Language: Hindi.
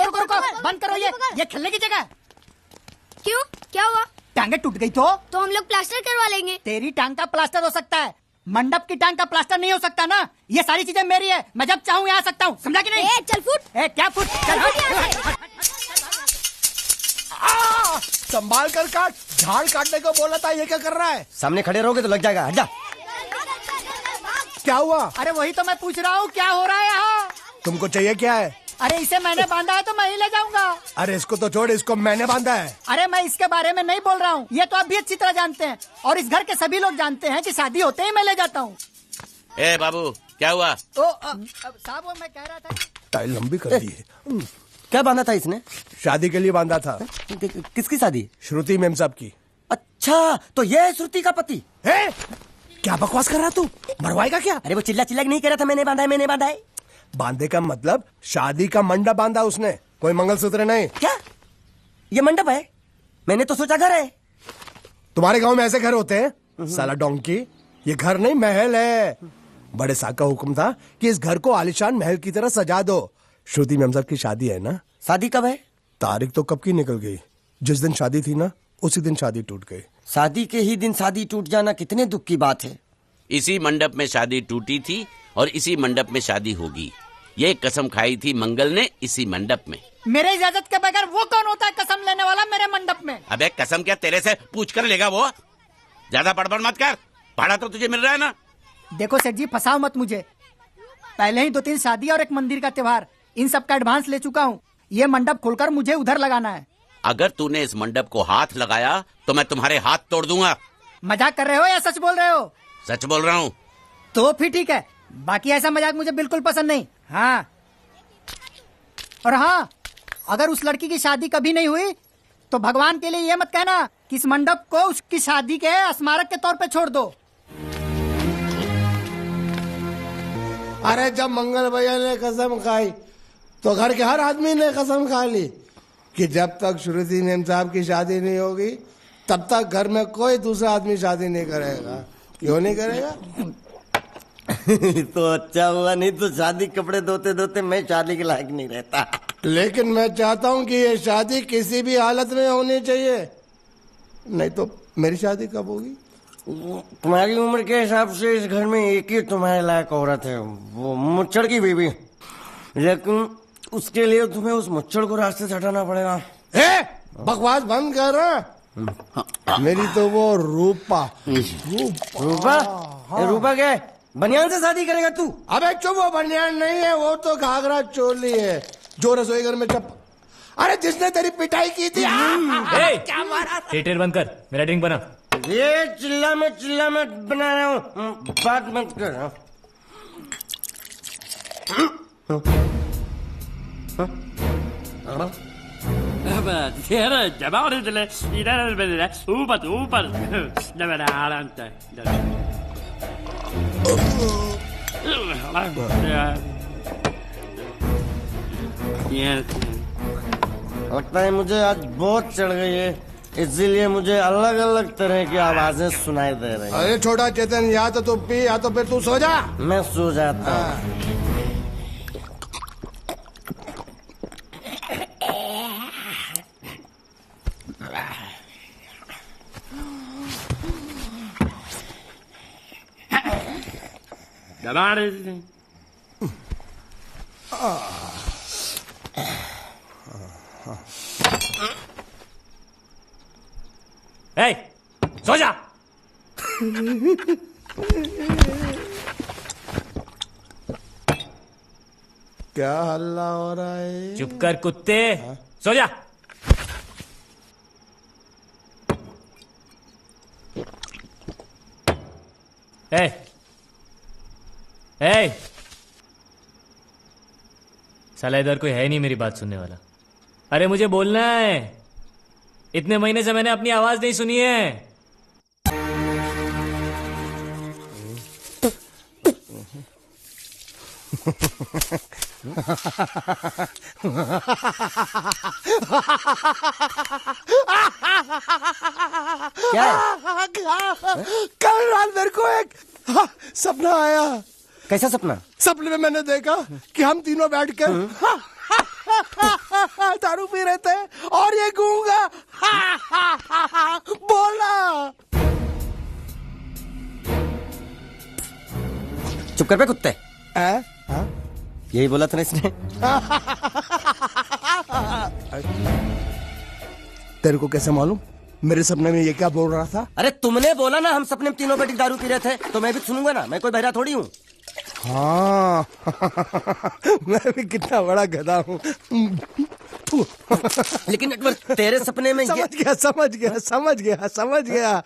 रुको रुको रुको, बंद करो ये खेलने की जगह। क्यों, क्या हुआ? टांगे टूट गई तो हम लोग प्लास्टर करवा लेंगे। तेरी टांग का प्लास्टर हो सकता है, मंडप की टांग का प्लास्टर नहीं हो सकता ना। ये सारी चीजें मेरी है, मैं जब चाहूँ यहाँ आ सकता हूँ, समझा कि नहीं? चल फुट। क्या फुट? चल संभाल कर काट, झाड़ काटने को बोला था, ये क्या कर रहा है? सामने खड़े रहोगे तो लग जाएगा, हट जा। क्या हुआ? अरे वही तो मैं पूछ रहा हूँ, क्या हो रहा है यहाँ? तुमको चाहिए क्या है? अरे इसे मैंने बांधा है तो मैं ही ले जाऊंगा। अरे इसको तो छोड़, इसको मैंने बांधा है। अरे मैं इसके बारे में नहीं बोल रहा हूँ, ये तो आप भी अच्छी तरह जानते हैं और इस घर के सभी लोग जानते हैं कि शादी होते ही मैं ले जाता हूँ। ए बाबू, क्या हुआ? साहब वो मैं कह रहा था। टाइल लंबी कर दी है। क्या बांधा था इसने? शादी के लिए बांधा था। किसकी शादी? श्रुति मैम साहब की। अच्छा, तो ये है श्रुति का पति? क्या बकवास कर रहा तू? मरवाएगा क्या? अरे वो चिल्ला चिल्ला नहीं कह रहा था मैंने बांधा है, मैंने बांधा है। बांधे का मतलब शादी का मंडप बांधा उसने, कोई मंगलसूत्र नहीं। क्या ये मंडप है? मैंने तो सोचा घर है। तुम्हारे गांव में ऐसे घर होते हैं? साला डोंकी, ये घर नहीं महल है। बड़े साहब का हुक्म था कि इस घर को आलिशान महल की तरह सजा दो। श्रुति मैम साहब की शादी है ना? शादी कब है? तारीख तो कब की निकल गई, जिस दिन शादी थी ना उसी दिन शादी टूट गई। शादी के ही दिन शादी टूट जाना कितने दुख की बात है। इसी मंडप में शादी टूटी थी और इसी मंडप में शादी होगी। ये कसम खाई थी मंगल ने इसी मंडप में। मेरे इजाजत के बगैर वो कौन होता है कसम लेने वाला मेरे मंडप में? अबे कसम क्या तेरे से पूछ कर लेगा वो? ज्यादा बड़बड़ मत कर, भाड़ा तो तुझे मिल रहा है ना। देखो सेठ जी, फंसाओ मत मुझे। पहले ही 2-3 शादी और एक मंदिर का त्योहार, इन सब का एडवांस ले चुका हूँ। ये मंडप खोलकर मुझे उधर लगाना है। अगर तूने इस मंडप को हाथ लगाया तो मैं तुम्हारे हाथ तोड़ दूंगा। मजाक कर रहे हो या सच बोल रहे हो? सच बोल रहा हूँ। तो फिर ठीक है, बाकी ऐसा मजाक मुझे बिल्कुल पसंद नहीं। हाँ, और हाँ, अगर उस लड़की की शादी कभी नहीं हुई तो भगवान के लिए ये मत कहना कि इस मंडप को उसकी शादी के स्मारक के तौर पे छोड़ दो। अरे जब मंगल भैया ने कसम खाई तो घर के हर आदमी ने कसम खा ली कि जब तक श्रुति मैम साहब की शादी नहीं होगी तब तक घर में कोई दूसरा आदमी शादी नहीं करेगा। क्यों नहीं करेगा? तो अच्छा हुआ, नहीं तो शादी कपड़े धोते धोते मैं शादी के लायक नहीं रहता। लेकिन मैं चाहता हूँ कि ये शादी किसी भी हालत में होनी चाहिए, नहीं तो मेरी शादी कब होगी? तुम्हारी उम्र के हिसाब से इस घर में एक ही तुम्हारे लायक औरत है, वो मुच्छड़ की बीवी। लेकिन उसके लिए तुम्हें उस मुच्छड़ को रास्ते से हटाना पड़ेगा। बकवास बंद कर। मेरी तो वो रूपा। रूपा? रूपा क्या? बनियान से शादी करेगा तू? अबे चुप, वो बनियान नहीं है, वो तो घाघरा चोली है जो रसोई घर में अरे जिसने तेरी पिटाई की थी। क्या मारा? थिएटर बंद कर, मेरा ड्रिंक बना। ये चिल्ला में बना रहा हूँ, बात मत कर। लगता है मुझे आज बहुत चढ़ गई है, इसीलिए मुझे अलग अलग तरह की आवाजें सुनाई दे रही हैं। अरे छोटा चेतन, या तो तू पी या तो फिर तू सो जा। मैं सो जाता हूँ। सो जा। क्या हल्ला हो रहा है? चुप कर कुत्ते, सो जा। साला इधर कोई है नहीं मेरी बात सुनने वाला। अरे मुझे बोलना है, इतने महीने से मैंने अपनी आवाज नहीं सुनी है। क्या है? कल रात मेरे को एक सपना आया। कैसा सपना? सपने में मैंने देखा कि हम तीनों बैठ कर दारू पी रहे थे और ये गूंगा बोला। चुप कर बे कुत्ते। हाँ? यही बोला था ना इसने। तेरे को कैसे मालूम मेरे सपने में ये क्या बोल रहा था? अरे तुमने बोला ना हम सपने में तीनों बेटी दारू पी रहे थे, तो मैं भी सुनूंगा ना, मैं कोई बहरा थोड़ी हूँ। हाँ मैं भी कितना बड़ा गधा हूँ। लेकिन एक बार तेरे सपने में समझ गया।